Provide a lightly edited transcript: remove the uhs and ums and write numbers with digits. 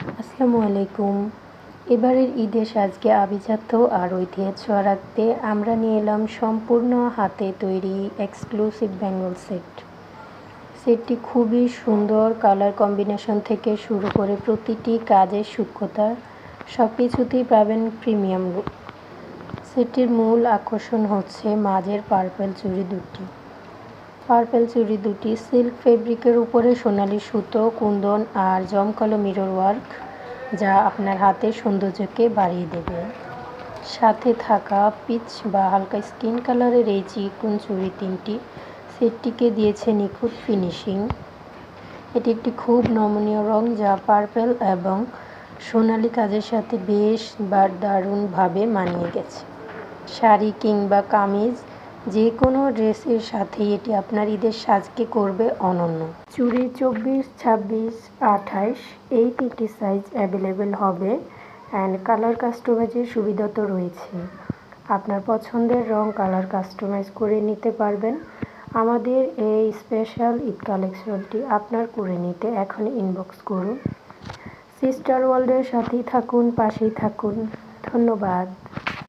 আসসালামু আলাইকুম। এবারের ঈদে সাজকে আভিজাত্য আর ঐতিহ্য রাখতে আমরা নিয়ে এলাম সম্পূর্ণ হাতে তৈরি এক্সক্লুসিভ বেঙ্গল সেট। সেটটি খুবই সুন্দর, কালার কম্বিনেশন থেকে শুরু করে প্রতিটি কাজের সূক্ষ্মতা সব কিছুতেই পাবেন প্রিমিয়াম লুক। সেটটির মূল আকর্ষণ হচ্ছে মাঝের পার্পেল চুড়ি দুটি সিল্ক ফেব্রিকের উপরে সোনালি সুতো, কুন্দন আর জমকালো মিরর ওয়ার্ক, যা আপনার হাতের সৌন্দর্যকে বাড়িয়ে দেবে। সাথে থাকা পিচ বা হালকা স্কিন কালারের এই চিকন চুড়ি তিনটি সেটটিকে দিয়েছে নিখুঁত ফিনিশিং। এটি একটি খুব নমনীয় রং যা পার্পেল এবং সোনালি কাজের সাথে বেশ দারুণভাবে মানিয়ে গেছে। শাড়ি কিংবা কামিজ যে কোনো ড্রেসের সাথেই এটি আপনার ঈদের সাজকে করবে অনন্য। চুড়ির 24, 26, 28 এই তিনটি সাইজ অ্যাভেলেবেল হবে অ্যান্ড কালার কাস্টমাইজের সুবিধা তো রয়েছে। আপনার পছন্দের রং কালার কাস্টমাইজ করে নিতে পারবেন। আমাদের এই স্পেশাল ঈদ কালেকশনটি আপনার করে নিতে এখন ইনবক্স করুন। সিস্টার ওয়ার্ল্ডের সাথেই থাকুন, পাশেই থাকুন। ধন্যবাদ।